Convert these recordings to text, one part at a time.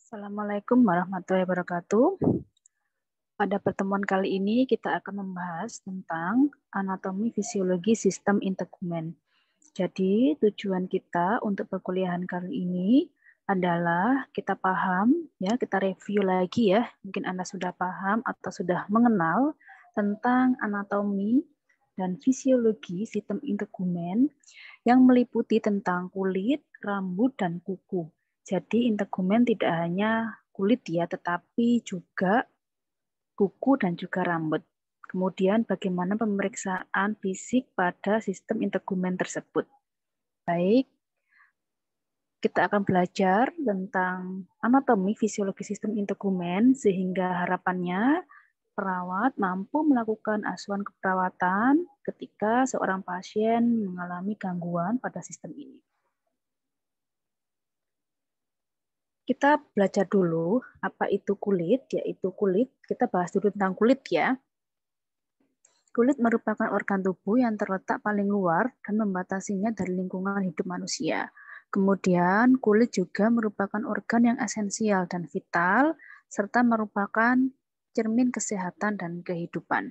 Assalamualaikum warahmatullahi wabarakatuh. Pada pertemuan kali ini kita akan membahas tentang anatomi fisiologi sistem integumen. Jadi tujuan kita untuk perkuliahan kali ini adalah kita paham, ya kita review lagi ya. Mungkin Anda sudah paham atau sudah mengenal tentang anatomi dan fisiologi sistem integumen yang meliputi tentang kulit, rambut, dan kuku. Jadi integumen tidak hanya kulit ya, tetapi juga kuku dan juga rambut. Kemudian bagaimana pemeriksaan fisik pada sistem integumen tersebut. Baik, kita akan belajar tentang anatomi fisiologi sistem integumen sehingga harapannya perawat mampu melakukan asuhan keperawatan ketika seorang pasien mengalami gangguan pada sistem ini. Kita belajar dulu apa itu kulit, yaitu kulit. Kita bahas dulu tentang kulit ya. Kulit merupakan organ tubuh yang terletak paling luar dan membatasinya dari lingkungan hidup manusia. Kemudian kulit juga merupakan organ yang esensial dan vital, serta merupakan cermin kesehatan dan kehidupan.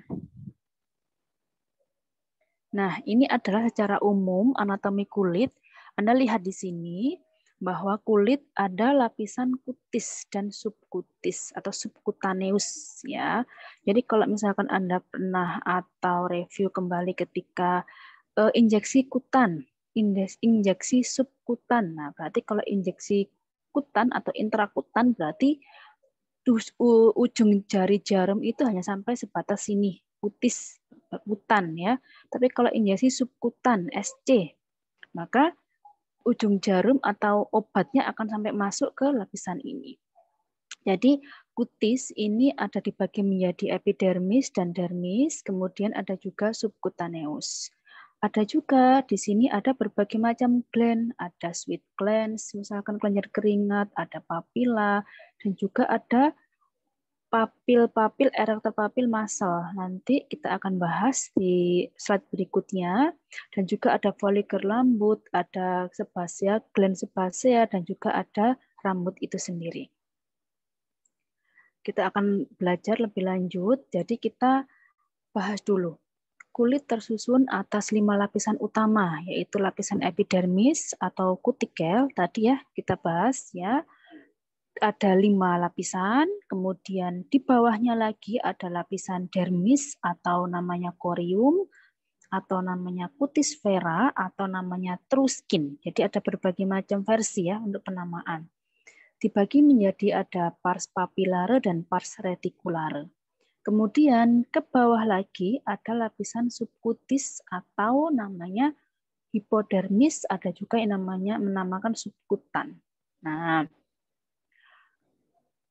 Nah, ini adalah secara umum anatomi kulit. Anda lihat di sini, bahwa kulit ada lapisan kutis dan subkutis atau subkutaneus ya. Jadi kalau misalkan Anda pernah atau review kembali ketika injeksi kutan, injeksi subkutan. Nah, berarti kalau injeksi kutan atau intrakutan berarti ujung jari jarum itu hanya sampai sebatas sini, kutis, kutan ya. Tapi kalau injeksi subkutan SC, maka ujung jarum atau obatnya akan sampai masuk ke lapisan ini. Jadi kutis ini ada dibagi menjadi epidermis dan dermis, kemudian ada juga subkutaneus. Ada juga di sini ada berbagai macam gland, ada sweat glands, misalkan kelenjar keringat, ada papila, dan juga ada papil erector papil muscle. Nanti kita akan bahas di slide berikutnya. Dan juga ada folikel rambut, ada sebasea, gland sebasea, dan juga ada rambut itu sendiri. Kita akan belajar lebih lanjut. Jadi kita bahas dulu. Kulit tersusun atas 5 lapisan utama, yaitu lapisan epidermis atau kutikel. Tadi ya kita bahas ya. Ada 5 lapisan, kemudian di bawahnya lagi ada lapisan dermis atau namanya corium, atau namanya cutis vera, atau namanya true skin. Jadi ada berbagai macam versi ya untuk penamaan. Dibagi menjadi ada pars papillare dan pars reticulare. Kemudian ke bawah lagi ada lapisan subkutis atau namanya hipodermis, ada juga yang namanya menamakan subkutan. Nah,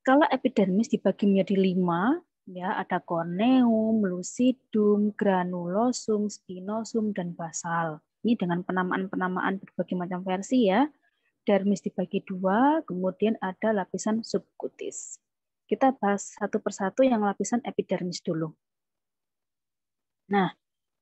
kalau epidermis dibagi menjadi 5, ya ada corneum, lucidum, granulosum, spinosum, dan basal. Ini dengan penamaan-penamaan berbagai macam versi ya. Dermis dibagi 2, kemudian ada lapisan subkutis. Kita bahas satu persatu yang lapisan epidermis dulu. Nah,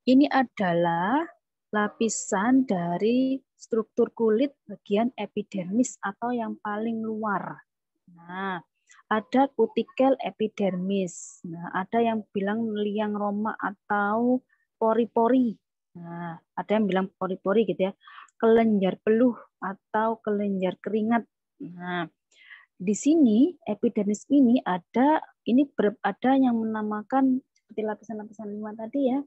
ini adalah lapisan dari struktur kulit bagian epidermis atau yang paling luar. Nah, ada kutikel epidermis. Nah, ada yang bilang liang roma atau pori-pori. Nah, ada yang bilang pori-pori gitu ya. Kelenjar peluh atau kelenjar keringat. Nah, di sini epidermis ini ada yang menamakan seperti lapisan-lapisan 5 tadi ya.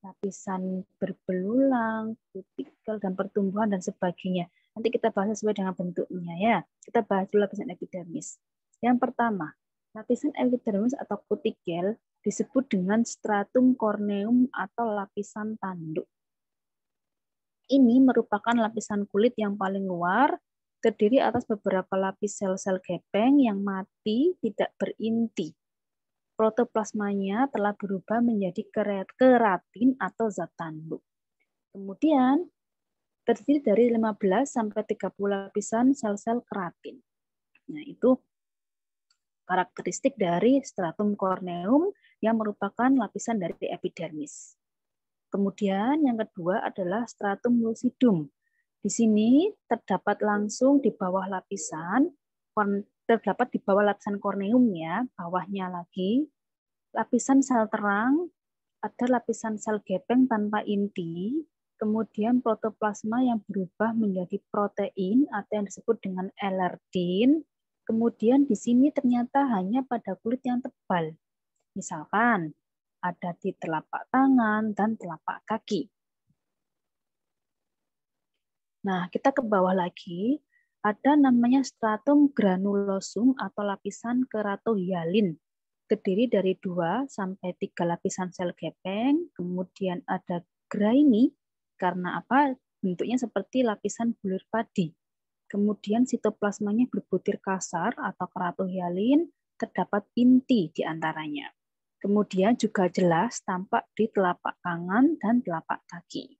Lapisan berbelulang, kutikel dan pertumbuhan dan sebagainya. Nanti kita bahas sesuai dengan bentuknya ya. Kita bahas dulu lapisan epidermis. Yang pertama, lapisan epidermis atau kutikel disebut dengan stratum corneum atau lapisan tanduk. Ini merupakan lapisan kulit yang paling luar, terdiri atas beberapa lapis sel-sel gepeng yang mati tidak berinti. Protoplasmanya telah berubah menjadi keratin atau zat tanduk. Kemudian terdiri dari 15 sampai 30 lapisan sel-sel keratin. Nah, itu karakteristik dari stratum corneum yang merupakan lapisan dari epidermis. Kemudian yang kedua adalah stratum lucidum. Di sini terdapat langsung di bawah lapisan terdapat di bawah lapisan korneum ya, bawahnya lagi. Lapisan sel terang, ada lapisan sel gepeng tanpa inti, kemudian protoplasma yang berubah menjadi protein atau yang disebut dengan elardin. Kemudian di sini ternyata hanya pada kulit yang tebal. Misalkan ada di telapak tangan dan telapak kaki. Nah, kita ke bawah lagi, ada namanya stratum granulosum atau lapisan keratohyalin. Terdiri dari 2 sampai 3 lapisan sel gepeng, kemudian ada graini, karena apa? Bentuknya seperti lapisan bulir padi. Kemudian sitoplasmanya berbutir kasar atau keratohyalin, terdapat inti di antaranya. Kemudian juga jelas tampak di telapak tangan dan telapak kaki.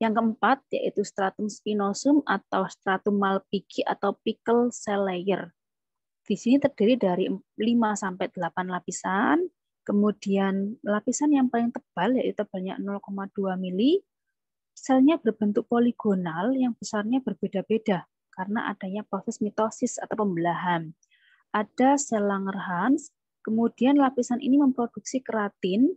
Yang keempat yaitu stratum spinosum atau stratum malpighi atau pickle cell layer. Di sini terdiri dari 5 sampai 8 lapisan. Kemudian lapisan yang paling tebal yaitu tebalnya 0,2 mili. Selnya berbentuk poligonal yang besarnya berbeda-beda karena adanya proses mitosis atau pembelahan. Ada sel Langerhans, kemudian lapisan ini memproduksi keratin.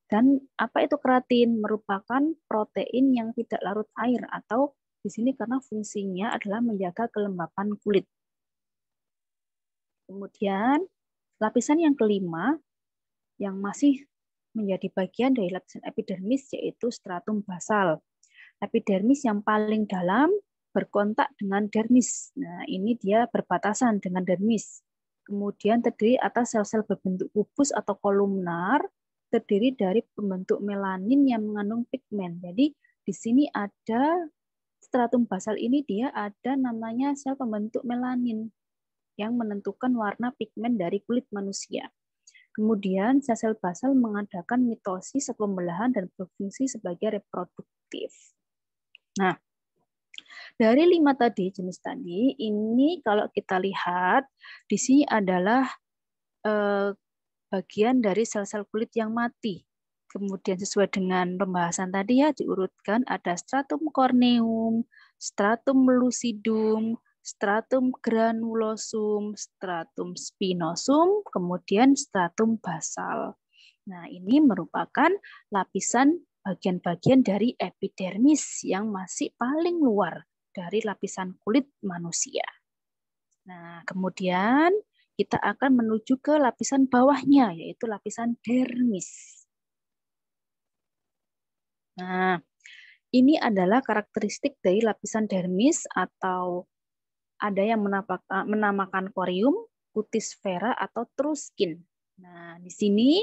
Dan apa itu keratin? Merupakan protein yang tidak larut air atau di sini karena fungsinya adalah menjaga kelembapan kulit. Kemudian lapisan yang kelima yang masih menjadi bagian dari lapisan epidermis yaitu stratum basal. Epidermis yang paling dalam berkontak dengan dermis. Nah, ini dia berbatasan dengan dermis. Kemudian terdiri atas sel-sel berbentuk kubus atau kolumnar, terdiri dari pembentuk melanin yang mengandung pigmen. Jadi di sini ada stratum basal ini dia ada namanya sel pembentuk melanin yang menentukan warna pigmen dari kulit manusia. Kemudian sel-sel basal mengadakan mitosis atau pembelahan dan berfungsi sebagai reproduktif. Nah, dari 5 tadi jenis tadi ini kalau kita lihat di sini adalah bagian dari sel-sel kulit yang mati. Kemudian sesuai dengan pembahasan tadi ya diurutkan ada stratum corneum, stratum lucidum, stratum granulosum, stratum spinosum, kemudian stratum basal. Nah, ini merupakan lapisan bagian-bagian dari epidermis yang masih paling luar dari lapisan kulit manusia. Nah, kemudian kita akan menuju ke lapisan bawahnya, yaitu lapisan dermis. Nah, ini adalah karakteristik dari lapisan dermis atau ada yang menamakan corium, cutis vera, atau true skin. Nah, di sini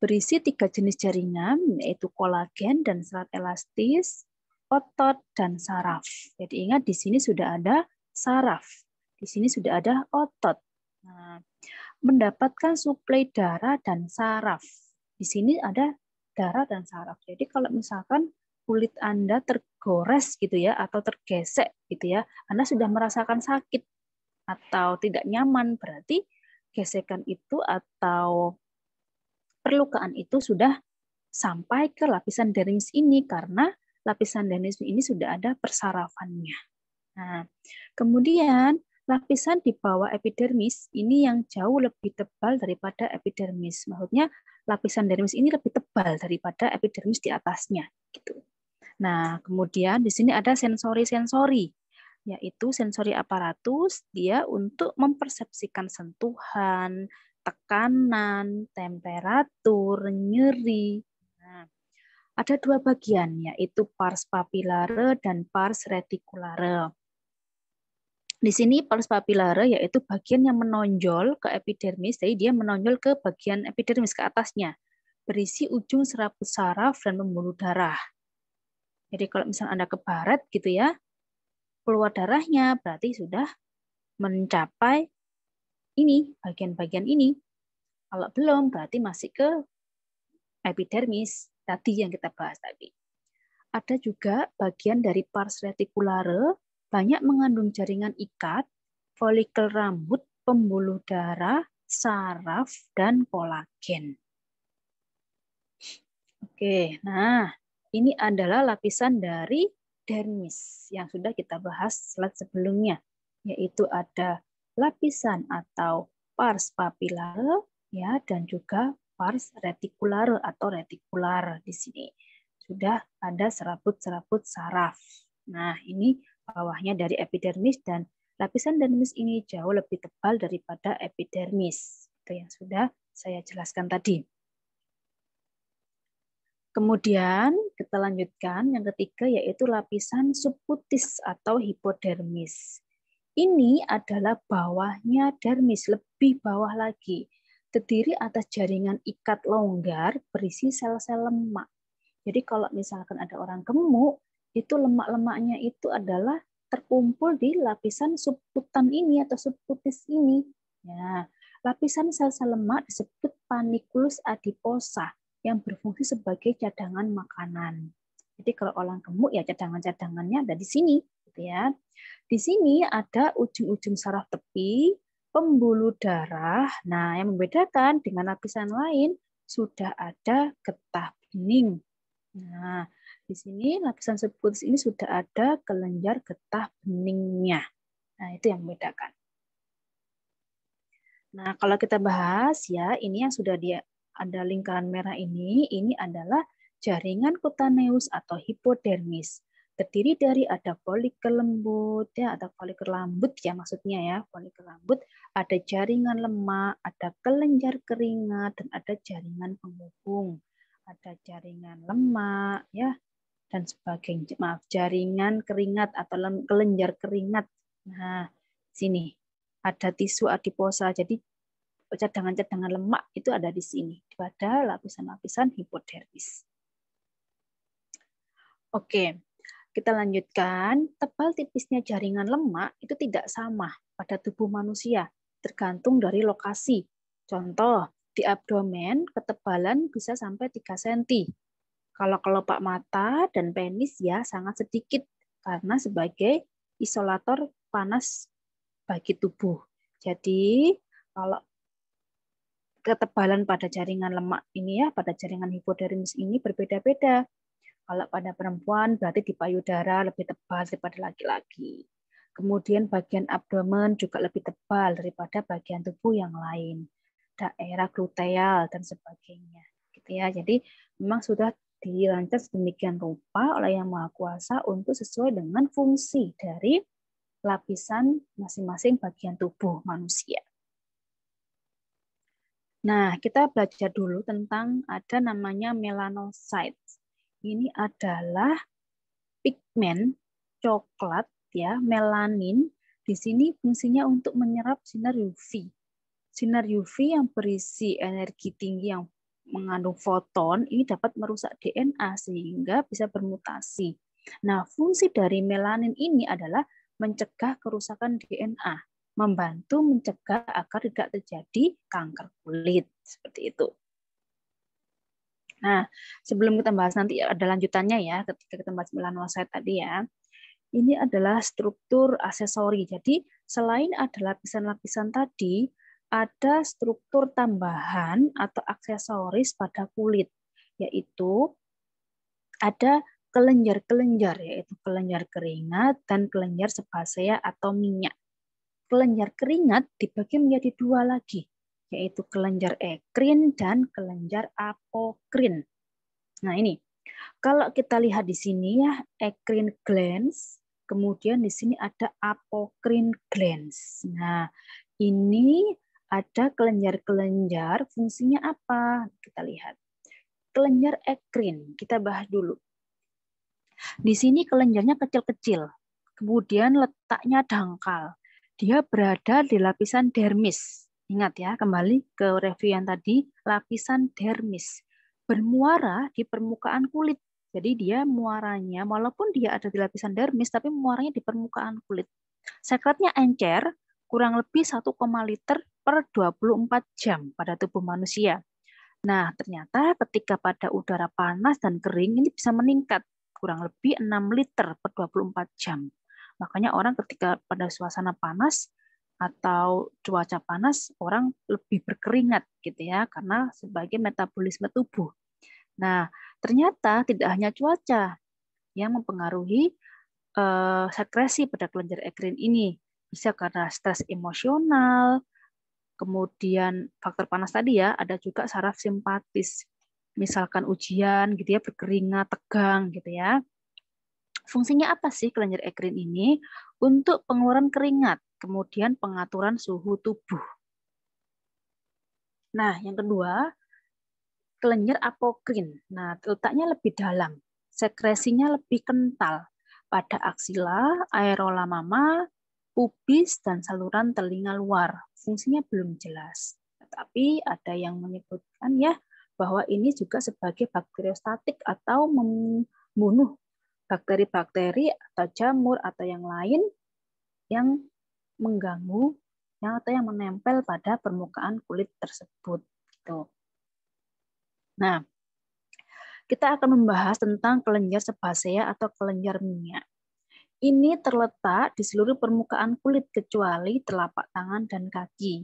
berisi 3 jenis jaringan, yaitu kolagen dan serat elastis, otot, dan saraf. Jadi ingat di sini sudah ada saraf, di sini sudah ada otot. Nah, mendapatkan suplai darah dan saraf. Di sini ada darah dan saraf. Jadi kalau misalkan kulit Anda tergores gitu ya atau tergesek gitu ya, Anda sudah merasakan sakit atau tidak nyaman, berarti gesekan itu atau perlukaan itu sudah sampai ke lapisan dermis ini karena lapisan dermis ini sudah ada persarafannya. Nah, kemudian lapisan di bawah epidermis ini yang jauh lebih tebal daripada epidermis. Maksudnya lapisan dermis ini lebih tebal daripada epidermis di atasnya gitu. Nah, kemudian di sini ada sensori-sensori, yaitu sensori aparatus, dia untuk mempersepsikan sentuhan, tekanan, temperatur, nyeri. Nah, ada 2 bagian, yaitu pars papillare dan pars reticulare. Di sini pars papillare yaitu bagian yang menonjol ke epidermis, jadi dia menonjol ke bagian epidermis ke atasnya, berisi ujung serabut saraf dan pembuluh darah. Jadi kalau misalnya Anda ke barat gitu ya, keluar darahnya berarti sudah mencapai ini, bagian-bagian ini. Kalau belum berarti masih ke epidermis tadi yang kita bahas tadi. Ada juga bagian dari pars reticulare banyak mengandung jaringan ikat, folikel rambut, pembuluh darah, saraf, dan kolagen. Oke, nah ini adalah lapisan dari dermis yang sudah kita bahas slide sebelumnya. yaitu ada lapisan atau pars papillare ya, dan juga pars reticulaire atau retikular di sini. Sudah ada serabut-serabut saraf. Nah, ini bawahnya dari epidermis, dan lapisan dermis ini jauh lebih tebal daripada epidermis. Itu yang sudah saya jelaskan tadi. Kemudian kita lanjutkan yang ketiga, yaitu lapisan subkutis atau hipodermis. Ini adalah bawahnya dermis, lebih bawah lagi. Terdiri atas jaringan ikat longgar berisi sel-sel lemak. Jadi kalau misalkan ada orang gemuk, itu lemak-lemaknya itu adalah terkumpul di lapisan subkutan ini atau subkutis ini. Ya, lapisan sel-sel lemak disebut panniculus adiposa yang berfungsi sebagai cadangan makanan. Jadi kalau orang gemuk ya cadangan-cadangannya ada di sini, gitu ya. Di sini ada ujung-ujung saraf tepi, pembuluh darah. Nah, yang membedakan dengan lapisan lain sudah ada getah bening. Nah, di sini lapisan subkutis ini sudah ada kelenjar getah beningnya. Nah, itu yang membedakan. Nah, kalau kita bahas ya, ini yang sudah ada lingkaran merah ini adalah jaringan kutaneus atau hipodermis. Terdiri dari ada folikel lembut ya, atau folikel lambut ya maksudnya ya, folikel lambut, ada jaringan lemak, ada kelenjar keringat, dan ada jaringan penghubung. Ada jaringan lemak ya, dan sebagainya. Maaf, jaringan keringat atau kelenjar keringat. Nah, sini ada tisu adiposa. Jadi cadangan-cadangan lemak itu ada di sini pada lapisan-lapisan hipodermis. Oke, kita lanjutkan. Tebal tipisnya jaringan lemak itu tidak sama pada tubuh manusia, tergantung dari lokasi. Contoh, di abdomen ketebalan bisa sampai 3 cm. Kalau kelopak mata dan penis ya sangat sedikit karena sebagai isolator panas bagi tubuh. Jadi kalau ketebalan pada jaringan lemak ini ya, pada jaringan hipodermis ini berbeda-beda. Kalau pada perempuan berarti di payudara lebih tebal daripada laki-laki. Kemudian bagian abdomen juga lebih tebal daripada bagian tubuh yang lain. Daerah gluteal dan sebagainya. Gitu ya. Jadi memang sudah dirancang sedemikian rupa oleh Yang Maha Kuasa untuk sesuai dengan fungsi dari lapisan masing-masing bagian tubuh manusia. Nah, kita belajar dulu tentang ada namanya melanocyte. Ini adalah pigmen coklat ya, melanin. Di sini fungsinya untuk menyerap sinar UV. Sinar UV yang berisi energi tinggi yang mengandung foton ini dapat merusak DNA sehingga bisa bermutasi. Nah, fungsi dari melanin ini adalah mencegah kerusakan DNA, membantu mencegah agar tidak terjadi kanker kulit seperti itu. Nah, sebelum kita bahas nanti ada lanjutannya ya, ketika kita bahas melanocyte tadi ya. Ini adalah struktur aksesori. Jadi, selain ada lapisan-lapisan tadi, ada struktur tambahan atau aksesoris pada kulit, yaitu ada kelenjar-kelenjar, yaitu kelenjar keringat dan kelenjar sebasea atau minyak. Kelenjar keringat dibagi menjadi dua lagi, yaitu kelenjar ekrin dan kelenjar apokrin. Nah ini, kalau kita lihat di sini ya, ekrin glands, kemudian di sini ada apokrin glands. Nah ini ada kelenjar-kelenjar, fungsinya apa? Kita lihat. Kelenjar ekrin, kita bahas dulu. Di sini kelenjarnya kecil-kecil, kemudian letaknya dangkal. Dia berada di lapisan dermis. Ingat ya, kembali ke review yang tadi, lapisan dermis. Bermuara di permukaan kulit. Jadi dia muaranya, walaupun dia ada di lapisan dermis, tapi muaranya di permukaan kulit. Sekretnya encer, kurang lebih 1, liter per 24 jam pada tubuh manusia. Nah, ternyata ketika pada udara panas dan kering, ini bisa meningkat kurang lebih 6 liter per 24 jam. Makanya orang ketika pada suasana panas atau cuaca panas, orang lebih berkeringat gitu ya, karena sebagai metabolisme tubuh. Nah, ternyata tidak hanya cuaca yang mempengaruhi sekresi pada kelenjar ekrin ini. Bisa karena stres emosional, kemudian faktor panas tadi ya, ada juga saraf simpatis. Misalkan ujian gitu ya, berkeringat, tegang gitu ya. Fungsinya apa sih kelenjar ekrin ini? Untuk pengeluaran keringat, kemudian pengaturan suhu tubuh. Nah, yang kedua, kelenjar apokrin. Nah, letaknya lebih dalam, sekresinya lebih kental pada aksila, areola mama, pubis, dan saluran telinga luar. Fungsinya belum jelas. Tetapi ada yang menyebutkan ya bahwa ini juga sebagai bakteriostatik atau membunuh bakteri-bakteri atau jamur atau yang lain yang mengganggu atau yang menempel pada permukaan kulit tersebut. Gitu. Nah, kita akan membahas tentang kelenjar sebasea atau kelenjar minyak. Ini terletak di seluruh permukaan kulit kecuali telapak tangan dan kaki.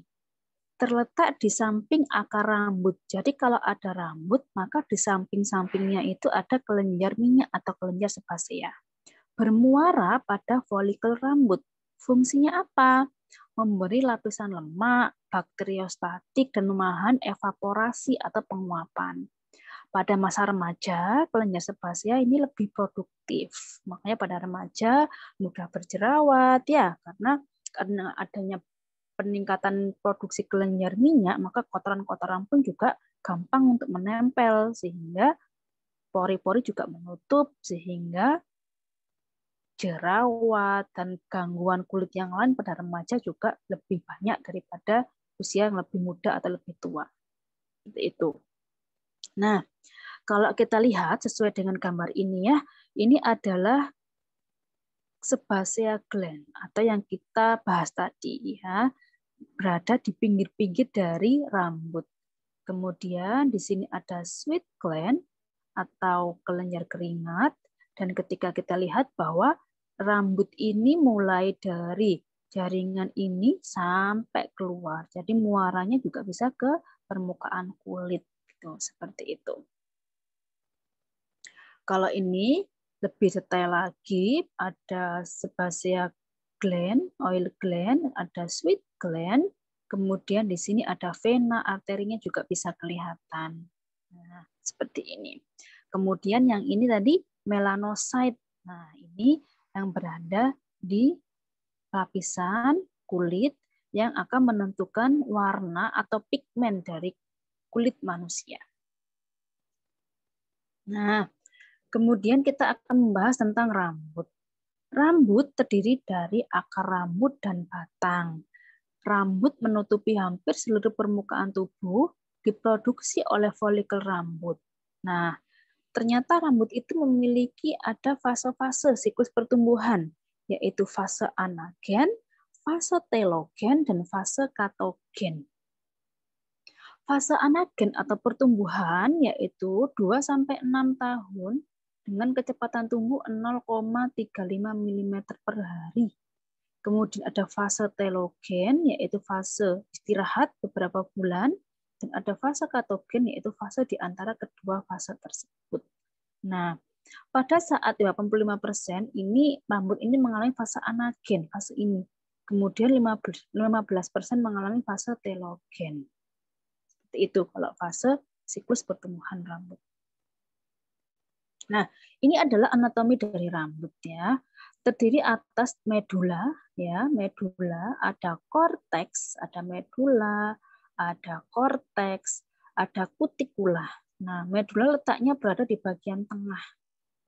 Terletak di samping akar rambut. Jadi kalau ada rambut, maka di samping-sampingnya itu ada kelenjar minyak atau kelenjar sebasea. Bermuara pada folikel rambut. Fungsinya apa? Memberi lapisan lemak, bakteriostatik, dan menahan evaporasi atau penguapan. Pada masa remaja, kelenjar sebasea ini lebih produktif. Makanya pada remaja mudah berjerawat ya, karena adanya peningkatan produksi kelenjar minyak, maka kotoran-kotoran pun juga gampang untuk menempel sehingga pori-pori juga menutup sehingga jerawat dan gangguan kulit yang lain pada remaja juga lebih banyak daripada usia yang lebih muda atau lebih tua. Seperti itu. Nah, kalau kita lihat sesuai dengan gambar ini ya, ini adalah sebasea gland atau yang kita bahas tadi ya, berada di pinggir-pinggir dari rambut. Kemudian di sini ada sweat gland atau kelenjar keringat, dan ketika kita lihat bahwa rambut ini mulai dari jaringan ini sampai keluar. Jadi muaranya juga bisa ke permukaan kulit gitu, seperti itu. Kalau ini lebih detail lagi, ada sebasea gland, oil gland, ada sweat gland, kemudian di sini ada vena, arterinya juga bisa kelihatan. Nah, seperti ini. Kemudian yang ini tadi melanocyte. Nah, ini yang berada di lapisan kulit yang akan menentukan warna atau pigmen dari kulit manusia. Nah, kemudian kita akan membahas tentang rambut. Rambut terdiri dari akar rambut dan batang. Rambut menutupi hampir seluruh permukaan tubuh, diproduksi oleh folikel rambut. Nah, ternyata rambut itu memiliki ada fase-fase siklus pertumbuhan, yaitu fase anagen, fase telogen, dan fase katogen. Fase anagen atau pertumbuhan yaitu 2-6 tahun dengan kecepatan tumbuh 0,35 mm per hari. Kemudian ada fase telogen yaitu fase istirahat beberapa bulan, dan ada fase katogen yaitu fase di antara kedua fase tersebut. Nah, pada saat 85% ini rambut ini mengalami fase anagen, fase ini. Kemudian 15% mengalami fase telogen. Seperti itu kalau fase siklus pertumbuhan rambut. Nah, ini adalah anatomi dari rambut ya. Terdiri atas medula ya, medula, ada korteks, ada medula, ada korteks, ada kutikula. Nah, medula letaknya berada di bagian tengah.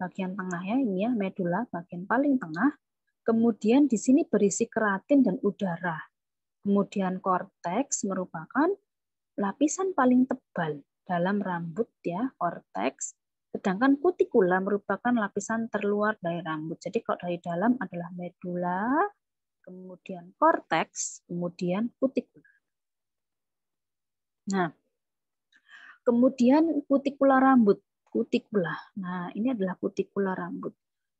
Bagian tengah ya, ini ya medula, bagian paling tengah. Kemudian di sini berisi keratin dan udara. Kemudian korteks merupakan lapisan paling tebal dalam rambut ya, korteks. Sedangkan kutikula merupakan lapisan terluar dari rambut. Jadi kalau dari dalam adalah medula, kemudian korteks, kemudian kutikula. Nah, kemudian kutikula rambut, kutikula. Nah, ini adalah kutikula rambut.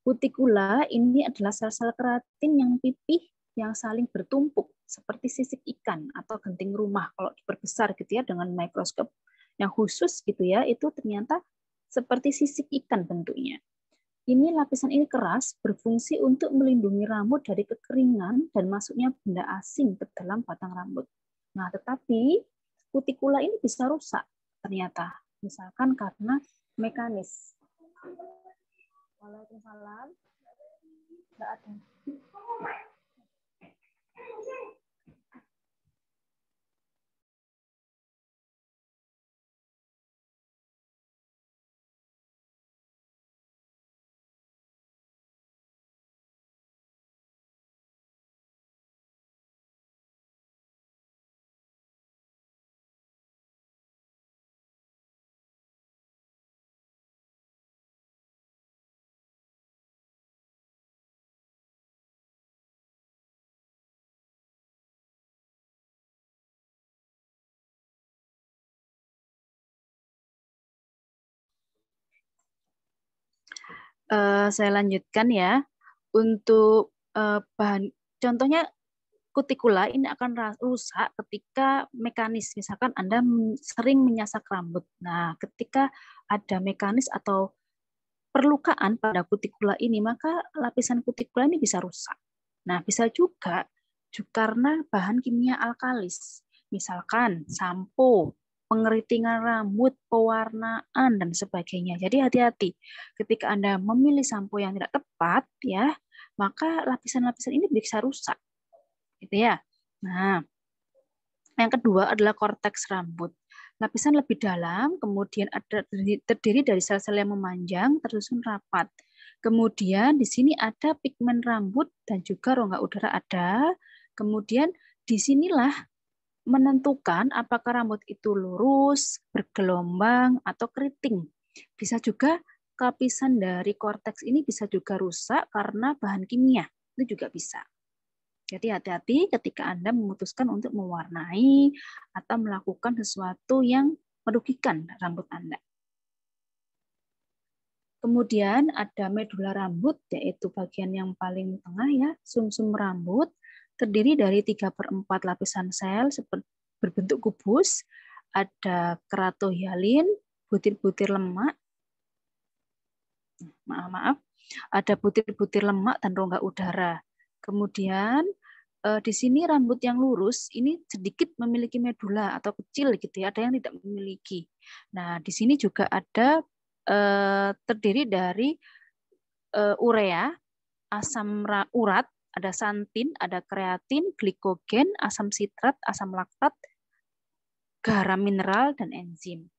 Kutikula ini adalah sel-sel keratin yang pipih yang saling bertumpuk seperti sisik ikan atau genting rumah. Kalau diperbesar gitu ya dengan mikroskop yang khusus gitu ya, itu ternyata seperti sisik ikan bentuknya. Ini lapisan ini keras, berfungsi untuk melindungi rambut dari kekeringan dan masuknya benda asing ke dalam batang rambut. Nah, tetapi kutikula ini bisa rusak ternyata, misalkan karena mekanis. Waalaikumsalam. Nggak ada. Saya lanjutkan ya. Untuk bahan, contohnya kutikula ini akan rusak ketika mekanis. Misalkan Anda sering menyasak rambut. Nah, ketika ada mekanis atau perlukaan pada kutikula ini, maka lapisan kutikula ini bisa rusak. Nah, bisa juga karena bahan kimia alkalis. Misalkan sampo, pengeritingan rambut, pewarnaan, dan sebagainya. Jadi hati-hati ketika Anda memilih sampo yang tidak tepat, ya, maka lapisan-lapisan ini bisa rusak. Gitu ya. Nah, yang kedua adalah korteks rambut. Lapisan lebih dalam, kemudian terdiri dari sel-sel yang memanjang, tersusun rapat. Kemudian di sini ada pigmen rambut dan juga rongga udara ada. Kemudian disinilah menentukan apakah rambut itu lurus, bergelombang, atau keriting. Bisa juga lapisan dari korteks ini bisa juga rusak karena bahan kimia. Itu juga bisa. Jadi hati-hati ketika Anda memutuskan untuk mewarnai atau melakukan sesuatu yang merugikan rambut Anda. Kemudian ada medula rambut, yaitu bagian yang paling tengah ya, sumsum rambut, terdiri dari 3/4 lapisan sel berbentuk kubus, ada keratohyalin, butir-butir lemak, ada butir-butir lemak dan rongga udara. Kemudian di sini rambut yang lurus ini sedikit memiliki medula atau kecil gitu ya, ada yang tidak memiliki. Nah, di sini juga ada terdiri dari urea, asam urat, ada santin, ada kreatin, glikogen, asam sitrat, asam laktat, garam mineral, dan enzim.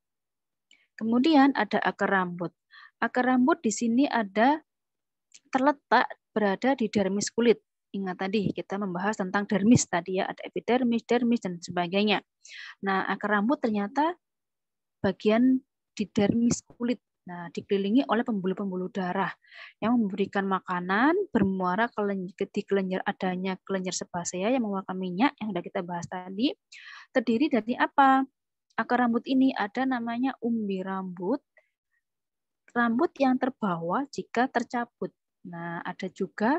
Kemudian ada akar rambut. Akar rambut di sini ada terletak berada di dermis kulit. Ingat tadi kita membahas tentang dermis tadi ya, ada epidermis, dermis, dan sebagainya. Nah, akar rambut ternyata bagian di dermis kulit. Nah, dikelilingi oleh pembuluh-pembuluh darah yang memberikan makanan, bermuara di kelenjar, adanya kelenjar sebasea yang mengeluarkan minyak yang sudah kita bahas tadi. Terdiri dari apa? Akar rambut ini ada namanya umbi rambut, rambut yang terbawa jika tercabut. Nah, ada juga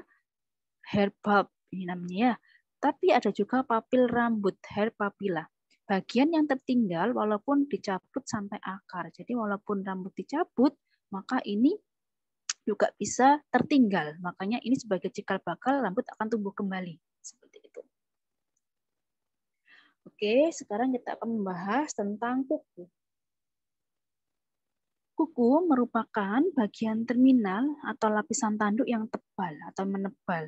hair bulb ini namanya ya. Tapi ada juga papil rambut, hair papilla. Bagian yang tertinggal walaupun dicabut sampai akar. Jadi walaupun rambut dicabut, maka ini juga bisa tertinggal. Makanya ini sebagai cikal bakal rambut akan tumbuh kembali. Seperti itu. Oke, sekarang kita akan membahas tentang kuku. Kuku merupakan bagian terminal atau lapisan tanduk yang tebal atau menebal.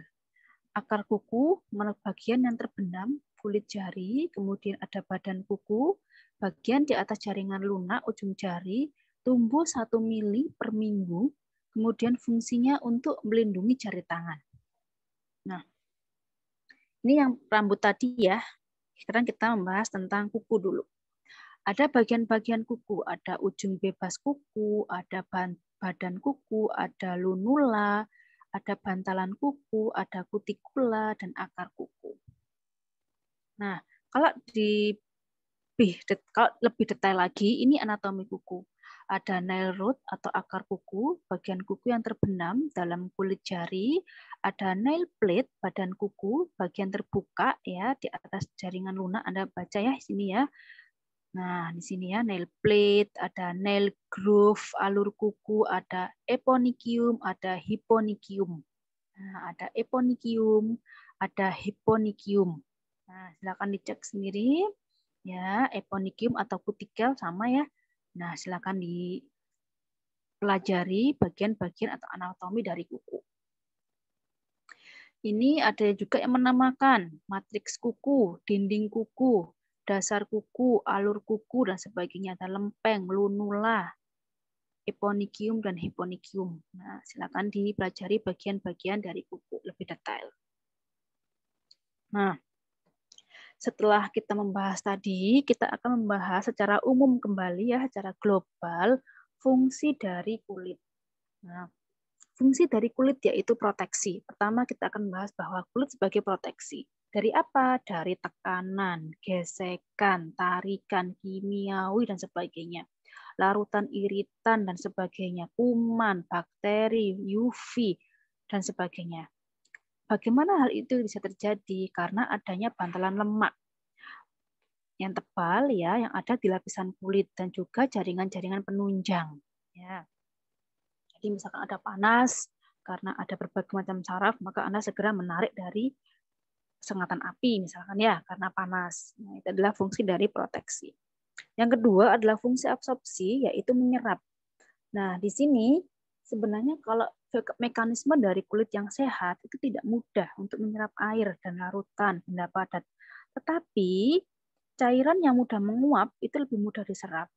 Akar kuku bagian yang terbenam, kulit jari, kemudian ada badan kuku, bagian di atas jaringan lunak ujung jari, tumbuh 1 mili per minggu, kemudian fungsinya untuk melindungi jari tangan. Nah, ini yang rambut tadi ya. Sekarang kita membahas tentang kuku dulu. Ada bagian-bagian kuku, ada ujung bebas kuku, ada badan kuku, ada lunula, ada bantalan kuku, ada kutikula, dan akar kuku. Nah, kalau lebih detail lagi, ini anatomi kuku. Ada nail root atau akar kuku, bagian kuku yang terbenam dalam kulit jari. Ada nail plate, badan kuku, bagian terbuka ya di atas jaringan lunak. Anda baca ya di sini ya. Nah, di sini ya nail plate, ada nail groove, alur kuku, ada eponychium, ada hyponychium. Nah, ada eponychium, ada hyponychium. Nah, silakan dicek sendiri ya, eponychium atau kutikel sama ya. Nah, silakan dipelajari bagian-bagian atau anatomi dari kuku. Ini ada juga yang menamakan matriks kuku, dinding kuku, dasar kuku, alur kuku, dan sebagainya. Ada lempeng, lunula, eponychium, dan hyponychium. Nah, silakan dipelajari bagian-bagian dari kuku lebih detail. Nah, setelah kita membahas tadi, kita akan membahas secara umum kembali ya, secara global, fungsi dari kulit. Nah, fungsi dari kulit yaitu proteksi. Pertama kita akan bahas bahwa kulit sebagai proteksi. Dari apa? Dari tekanan, gesekan, tarikan, kimiawi, dan sebagainya. Larutan iritan dan sebagainya. Kuman, bakteri, UV, dan sebagainya. Bagaimana hal itu bisa terjadi? Karena adanya bantalan lemak yang tebal ya, yang ada di lapisan kulit dan juga jaringan-jaringan penunjang. Ya. Jadi misalkan ada panas, karena ada berbagai macam saraf, maka Anda segera menarik dari sengatan api misalkan ya, karena panas. Nah, itu adalah fungsi dari proteksi. Yang kedua adalah fungsi absorpsi, yaitu menyerap. Nah, di sini sebenarnya kalau mekanisme dari kulit yang sehat itu tidak mudah untuk menyerap air dan larutan benda padat. Tetapi cairan yang mudah menguap itu lebih mudah diserap.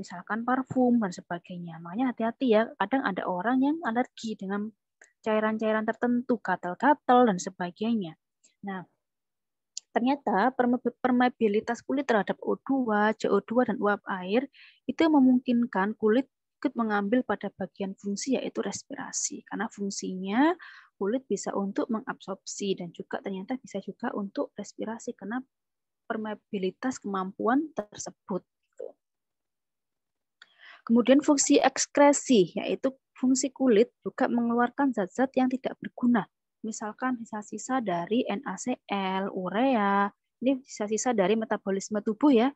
Misalkan parfum dan sebagainya. Makanya hati-hati ya, kadang ada orang yang alergi dengan cairan-cairan tertentu, gatal-gatal dan sebagainya. Nah, ternyata permeabilitas kulit terhadap O2, CO2 dan uap air itu memungkinkan kulit ikut mengambil pada bagian fungsi yaitu respirasi. Karena fungsinya kulit bisa untuk mengabsorpsi dan juga ternyata bisa juga untuk respirasi karena permeabilitas kemampuan tersebut. Kemudian fungsi ekskresi, yaitu fungsi kulit juga mengeluarkan zat-zat yang tidak berguna. Misalkan sisa-sisa dari NaCl, urea, ini sisa-sisa dari metabolisme tubuh ya.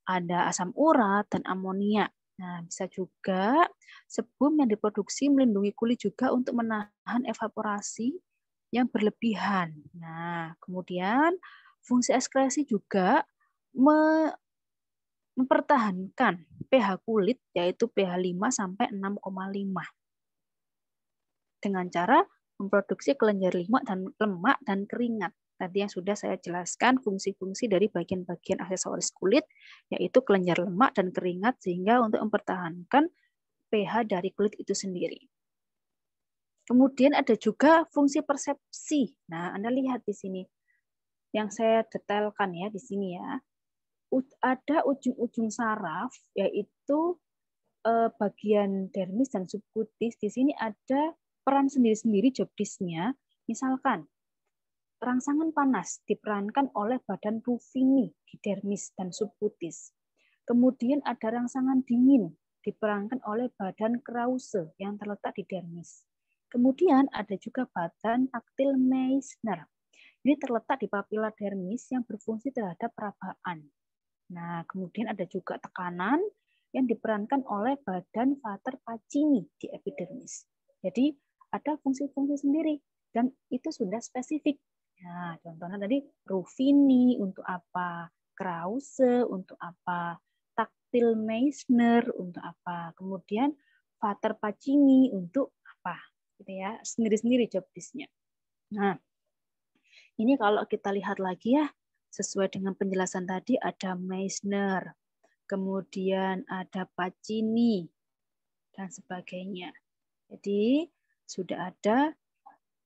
Ada asam urat dan amonia. Nah, bisa juga sebum yang diproduksi melindungi kulit juga untuk menahan evaporasi yang berlebihan. Nah, kemudian fungsi ekskresi juga mempertahankan pH kulit yaitu pH 5 sampai 6,5 dengan cara memproduksi kelenjar lemak dan keringat. Tadi yang sudah saya jelaskan fungsi-fungsi dari bagian-bagian aksesoris kulit yaitu kelenjar lemak dan keringat sehingga untuk mempertahankan pH dari kulit itu sendiri. Kemudian ada juga fungsi persepsi. Nah, Anda lihat di sini yang saya detailkan ya di sini ya. Ada ujung-ujung saraf yaitu bagian dermis dan subkutis. Di sini ada peran sendiri-sendiri job disk-nya. Misalkan rangsangan panas diperankan oleh badan Ruffini di dermis dan subkutis. Kemudian ada rangsangan dingin diperankan oleh badan Krause yang terletak di dermis. Kemudian ada juga badan taktil Meissner. Ini terletak di papila dermis yang berfungsi terhadap perabaan. Nah, kemudian ada juga tekanan yang diperankan oleh badan Vater Pacini di epidermis. Jadi ada fungsi-fungsi sendiri dan itu sudah spesifik. Nah, contohnya tadi Ruffini untuk apa, Krause untuk apa, taktil Meissner untuk apa, kemudian Vater Pacini untuk apa, gitu ya, sendiri-sendiri job disk-nya. Nah, ini kalau kita lihat lagi ya, sesuai dengan penjelasan tadi ada Meissner, kemudian ada Pacini, dan sebagainya. Jadi sudah ada,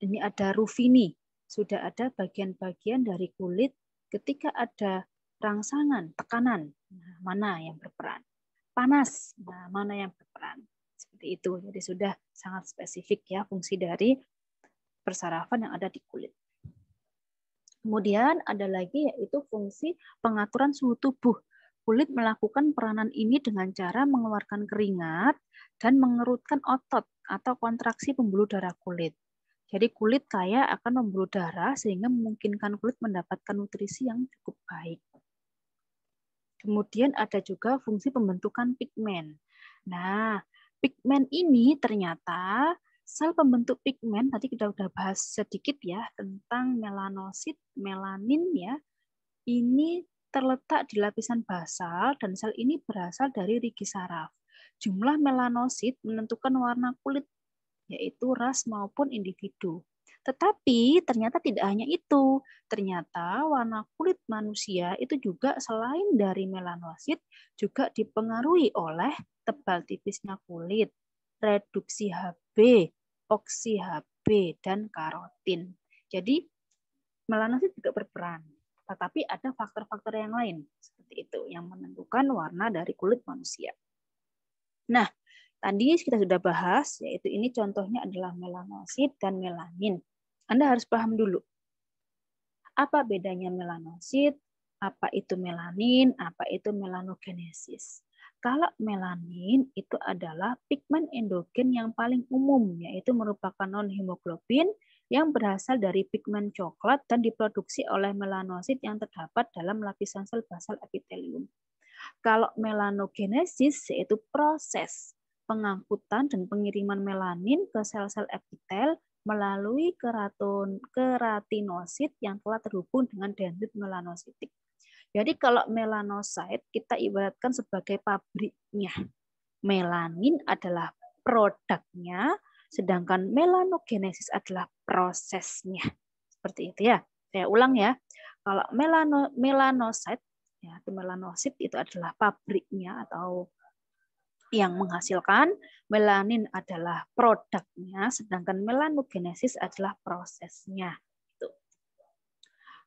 ini ada Ruffini, sudah ada bagian-bagian dari kulit ketika ada rangsangan, tekanan, nah, mana yang berperan? Panas, nah, mana yang berperan? Seperti itu. Jadi sudah sangat spesifik ya fungsi dari persarafan yang ada di kulit. Kemudian ada lagi yaitu fungsi pengaturan suhu tubuh. Kulit melakukan peranan ini dengan cara mengeluarkan keringat dan mengerutkan otot atau kontraksi pembuluh darah kulit. Jadi kulit kaya akan pembuluh darah sehingga memungkinkan kulit mendapatkan nutrisi yang cukup baik. Kemudian ada juga fungsi pembentukan pigmen. Nah, pigmen ini ternyata sel pembentuk pigmen, tadi kita udah bahas sedikit ya tentang melanosit, melanin ya. Ini terletak di lapisan basal dan sel ini berasal dari rigi saraf. Jumlah melanosit menentukan warna kulit, yaitu ras maupun individu. Tetapi ternyata tidak hanya itu. Ternyata warna kulit manusia itu juga selain dari melanosit juga dipengaruhi oleh tebal tipisnya kulit, reduksi Hb, oksi Hb, dan karotin. Jadi melanosit juga berperan. Tetapi ada faktor-faktor yang lain seperti itu yang menentukan warna dari kulit manusia. Nah, tadi kita sudah bahas, yaitu ini contohnya adalah melanosit dan melanin. Anda harus paham dulu, apa bedanya melanosit, apa itu melanin, apa itu melanogenesis. Kalau melanin itu adalah pigmen endogen yang paling umum, yaitu merupakan non-hemoglobin yang berasal dari pigmen coklat dan diproduksi oleh melanosit yang terdapat dalam lapisan sel basal epitelium. Kalau melanogenesis yaitu proses pengangkutan dan pengiriman melanin ke sel-sel epitel melalui keratinosit yang telah terhubung dengan dendrit melanositik. Jadi kalau melanosit kita ibaratkan sebagai pabriknya. Melanin adalah produknya, sedangkan melanogenesis adalah prosesnya. Seperti itu ya. Saya ulang ya. Kalau melanosit, ya, melanosit itu adalah pabriknya atau yang menghasilkan, melanin adalah produknya, sedangkan melanogenesis adalah prosesnya.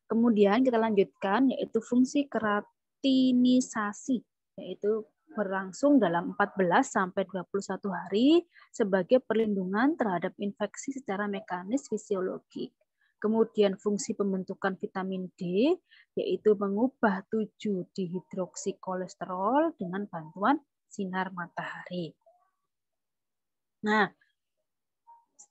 Kemudian kita lanjutkan, yaitu fungsi keratinisasi, yaitu berlangsung dalam 14 sampai 21 hari sebagai perlindungan terhadap infeksi secara mekanis fisiologik. Kemudian fungsi pembentukan vitamin D, yaitu mengubah 7-dihidroksikolesterol dengan bantuan sinar matahari. Nah,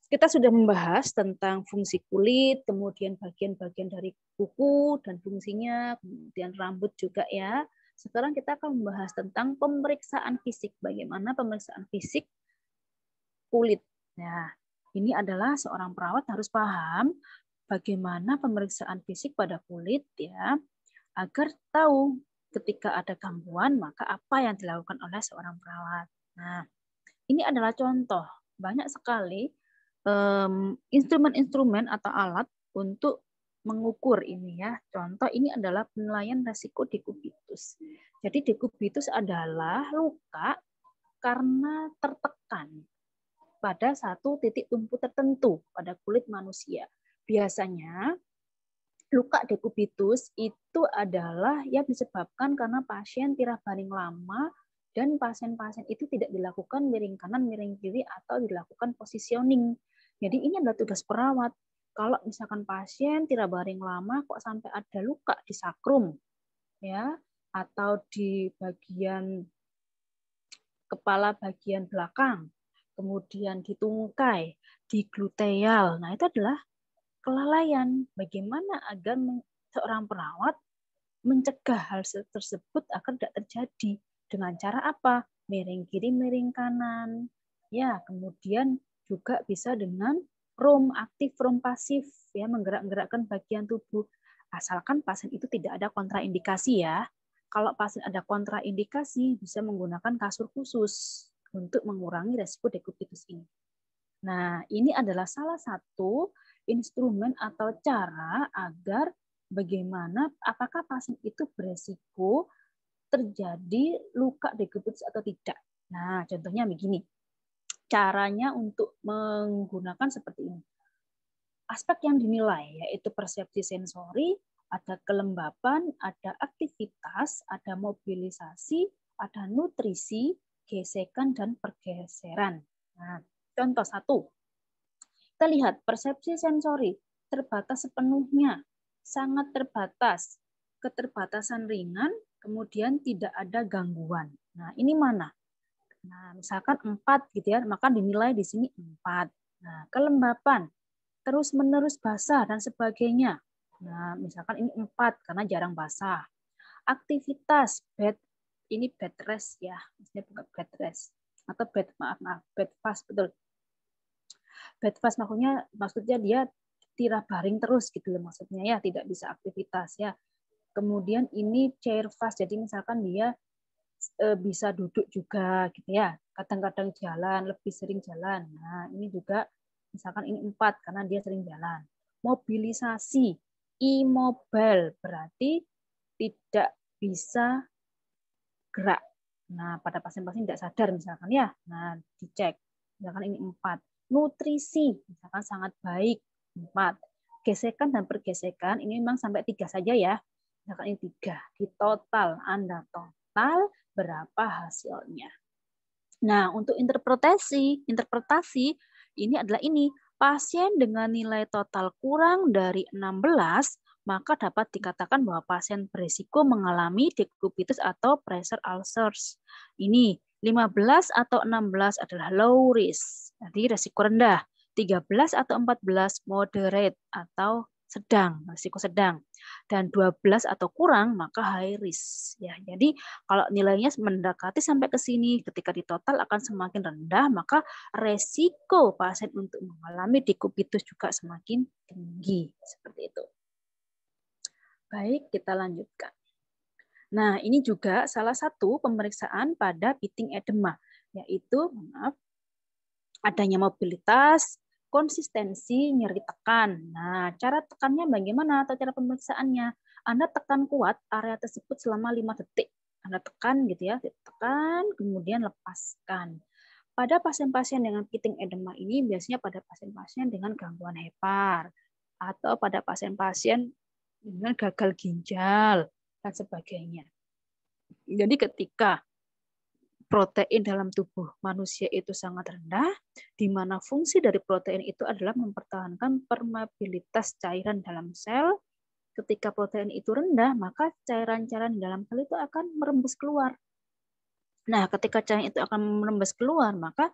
kita sudah membahas tentang fungsi kulit, kemudian bagian-bagian dari kuku dan fungsinya, kemudian rambut juga ya. Sekarang kita akan membahas tentang pemeriksaan fisik. Bagaimana pemeriksaan fisik kulit. Nah, ini adalah seorang perawat harus paham bagaimana pemeriksaan fisik pada kulit ya, agar tahu ketika ada gangguan maka apa yang dilakukan oleh seorang perawat. Nah, ini adalah contoh banyak sekali instrumen-instrumen atau alat untuk mengukur ini ya. Contoh ini adalah penilaian resiko dekubitus. Jadi dekubitus adalah luka karena tertekan pada satu titik tumpu tertentu pada kulit manusia. Biasanya luka dekubitus itu adalah yang disebabkan karena pasien tirah baring lama dan pasien-pasien itu tidak dilakukan miring kanan, miring kiri atau dilakukan positioning. Jadi ini adalah tugas perawat. Kalau misalkan pasien tirah baring lama kok sampai ada luka di sakrum ya atau di bagian kepala bagian belakang, kemudian di tungkai, di gluteal. Nah, itu adalah kelalaian. Bagaimana agar seorang perawat mencegah hal tersebut agar tidak terjadi. Dengan cara apa? Miring kiri, miring kanan. Ya, kemudian juga bisa dengan room aktif, room pasif, ya, menggerak-gerakkan bagian tubuh. Asalkan pasien itu tidak ada kontraindikasi ya. Kalau pasien ada kontraindikasi, bisa menggunakan kasur khusus untuk mengurangi resiko dekubitus ini. Nah, ini adalah salah satu instrumen atau cara agar bagaimana apakah pasien itu beresiko terjadi luka dekubitus atau tidak. Nah, contohnya begini. Caranya untuk menggunakan seperti ini. Aspek yang dinilai yaitu persepsi sensori, ada kelembapan, ada aktivitas, ada mobilisasi, ada nutrisi, gesekan, dan pergeseran. Nah, contoh satu. Kita lihat persepsi sensori terbatas sepenuhnya, sangat terbatas, keterbatasan ringan, kemudian tidak ada gangguan. Nah, ini mana? Nah, misalkan 4 gitu ya, maka dinilai di sini 4. Nah, kelembapan, terus-menerus basah dan sebagainya. Nah, misalkan ini 4 karena jarang basah. Aktivitas bed ini bed rest ya, maksudnya bukan bed rest atau bed bed fast, betul. Bed fast maksudnya dia tirah baring terus gitu loh, maksudnya ya, tidak bisa aktivitas ya. Kemudian ini chair fast, jadi misalkan dia bisa duduk juga gitu ya, kadang-kadang jalan, lebih sering jalan. Nah ini juga misalkan ini 4 karena dia sering jalan. Mobilisasi, immobile berarti tidak bisa gerak. Nah pada pasien-pasien tidak sadar misalkan ya, nah dicek. Misalkan ini 4. Nutrisi, misalkan sangat baik, 4. Gesekan dan pergesekan ini memang sampai 3 saja ya. Misalkan ini 3. Di total, Anda total berapa hasilnya. Nah, untuk interpretasi ini adalah ini. Pasien dengan nilai total kurang dari 16, maka dapat dikatakan bahwa pasien berisiko mengalami dekubitus atau pressure ulcers. Ini 15 atau 16 adalah low risk, jadi risiko rendah. 13 atau 14 moderate atau sedang, risiko sedang. Dan 12 atau kurang maka high risk ya. Jadi kalau nilainya mendekati sampai ke sini, ketika ditotal akan semakin rendah, maka resiko pasien untuk mengalami dekubitus juga semakin tinggi seperti itu. Baik, kita lanjutkan. Nah, ini juga salah satu pemeriksaan pada pitting edema, yaitu adanya mobilitas, konsistensi, nyeri tekan. Nah, cara tekannya bagaimana atau cara pemeriksaannya? Anda tekan kuat area tersebut selama 5 detik. Anda tekan gitu ya, tekan, kemudian lepaskan. Pada pasien-pasien dengan pitting edema ini biasanya pada pasien-pasien dengan gangguan hepar atau pada pasien-pasien dengan gagal ginjal dan sebagainya. Jadi ketika protein dalam tubuh manusia itu sangat rendah, di mana fungsi dari protein itu adalah mempertahankan permeabilitas cairan dalam sel. Ketika protein itu rendah, maka cairan-cairan dalam sel itu akan merembes keluar. Nah, ketika cairan itu akan merembes keluar, maka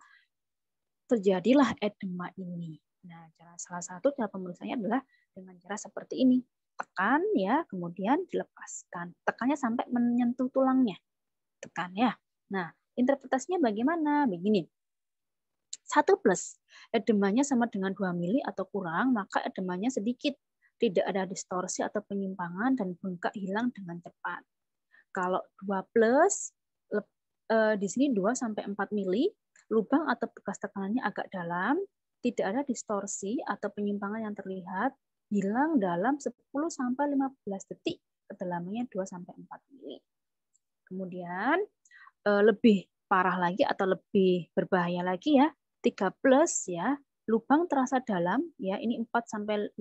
terjadilah edema ini. Nah, salah satu cara pemeriksaannya adalah dengan cara seperti ini. Tekan ya, kemudian dilepaskan. Tekannya sampai menyentuh tulangnya. Tekan ya. Nah, interpretasinya bagaimana? Begini. 1+, edemanya sama dengan 2 mili atau kurang, maka edemanya sedikit. Tidak ada distorsi atau penyimpangan dan bengkak hilang dengan cepat. Kalau 2+, di sini 2-4 mili, lubang atau bekas tekanannya agak dalam, tidak ada distorsi atau penyimpangan yang terlihat, hilang dalam 10-15 detik, kedalamannya 2-4 mili. Kemudian lebih parah lagi atau lebih berbahaya lagi ya, 3+ ya, lubang terasa dalam ya, ini 4-6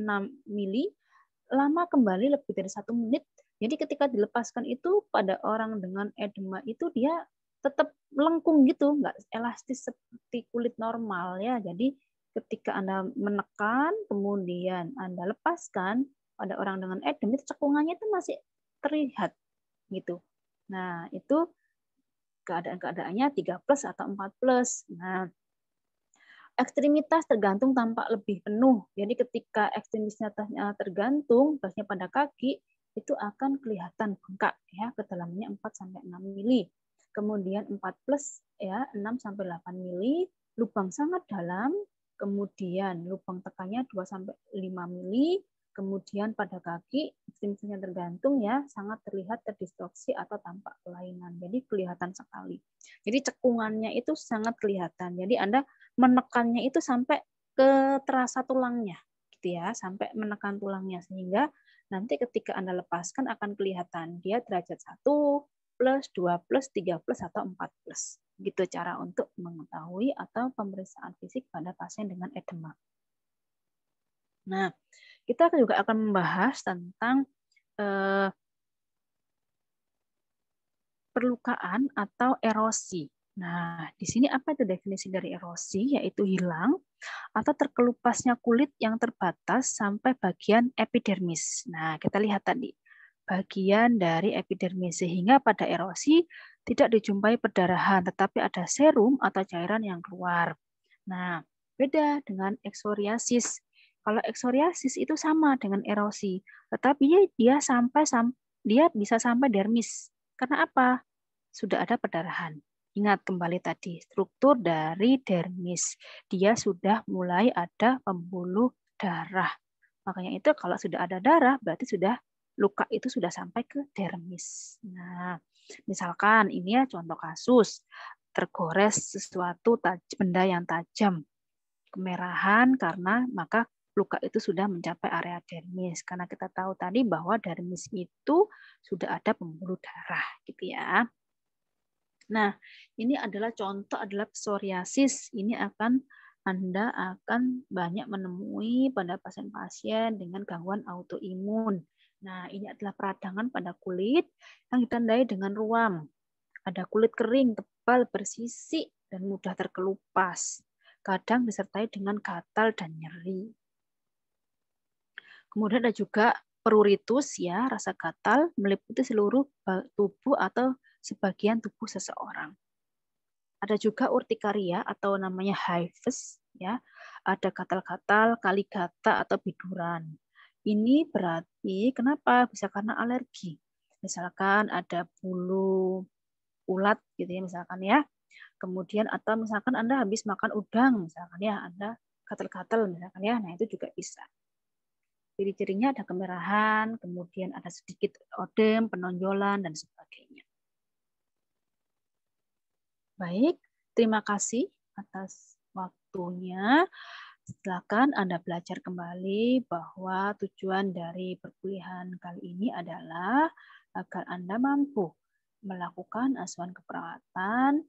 mili, lama kembali lebih dari 1 menit. Jadi ketika dilepaskan itu pada orang dengan edema itu dia tetap melengkung gitu, nggak elastis seperti kulit normal ya. Jadi ketika Anda menekan kemudian Anda lepaskan pada orang dengan edema itu cekungannya itu masih terlihat gitu. Nah, itu keadaannya 3+ atau 4+. Nah, ekstremitas tergantung tampak lebih penuh. Jadi ketika ekstremitasnya tergantung, biasanya pada kaki, itu akan kelihatan bengkak ya, kedalamannya 4-6 mili. Kemudian 4+ ya, 6-8 mili, lubang sangat dalam, kemudian lubang tekannya 2-5 mili, kemudian pada kaki, ekstremitasnya tergantung ya, sangat terlihat terdistorsi atau tampak kelainan. Jadi kelihatan sekali. Jadi cekungannya itu sangat kelihatan. Jadi Anda menekannya itu sampai ke terasa tulangnya, gitu ya, sampai menekan tulangnya sehingga nanti ketika Anda lepaskan akan kelihatan dia derajat 1+, 2+, 3+, atau 4+. Gitu cara untuk mengetahui atau pemeriksaan fisik pada pasien dengan edema. Nah, kita juga akan membahas tentang perlukaan atau erosi. Nah, di sini apa itu definisi dari erosi? Yaitu hilang atau terkelupasnya kulit yang terbatas sampai bagian epidermis. Nah, kita lihat tadi bagian dari epidermis sehingga pada erosi tidak dijumpai perdarahan, tetapi ada serum atau cairan yang keluar. Nah, beda dengan eksoriasis. Kalau eksoriasis itu sama dengan erosi, tetapi dia sampai dia bisa sampai dermis. Karena apa? Sudah ada perdarahan. Ingat kembali tadi, struktur dari dermis. Dia sudah mulai ada pembuluh darah. Makanya itu kalau sudah ada darah, berarti sudah luka itu sudah sampai ke dermis. Nah, misalkan ini ya contoh kasus, tergores sesuatu benda yang tajam, kemerahan karena maka luka itu sudah mencapai area dermis. Karena kita tahu tadi bahwa dermis itu sudah ada pembuluh darah, gitu ya. Nah, ini adalah contoh adalah psoriasis. Ini Anda akan banyak menemui pada pasien-pasien dengan gangguan autoimun. Nah, ini adalah peradangan pada kulit yang ditandai dengan ruam. Ada kulit kering, tebal, bersisik, dan mudah terkelupas. Kadang disertai dengan gatal dan nyeri. Kemudian ada juga pruritus, ya, rasa gatal meliputi seluruh tubuh atau sebagian tubuh seseorang. Ada juga urtikaria atau namanya hives, ya. Ada gatal-gatal, kaligata atau biduran. Ini berarti kenapa? Bisa karena alergi. Misalkan ada bulu ulat gitu ya misalkan ya. Kemudian atau misalkan Anda habis makan udang misalkan ya, Anda gatal-gatal misalkan ya. Nah, itu juga bisa. Ciri-cirinya ada kemerahan, kemudian ada sedikit odem, penonjolan dan sebagainya. Baik, terima kasih atas waktunya. Silakan Anda belajar kembali bahwa tujuan dari perkuliahan kali ini adalah agar Anda mampu melakukan asuhan keperawatan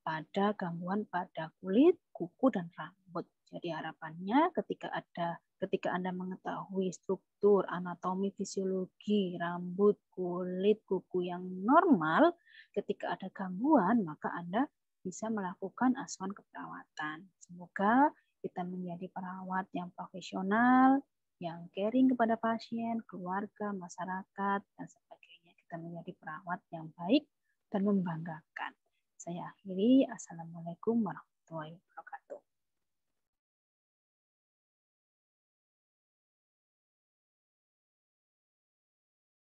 pada gangguan pada kulit, kuku, dan rambut. Jadi harapannya ketika Anda mengetahui struktur, anatomi, fisiologi, rambut, kulit, kuku yang normal, ketika ada gangguan, maka Anda bisa melakukan asuhan keperawatan. Semoga kita menjadi perawat yang profesional, yang caring kepada pasien, keluarga, masyarakat, dan sebagainya. Kita menjadi perawat yang baik dan membanggakan. Saya akhiri. Assalamualaikum warahmatullahi wabarakatuh.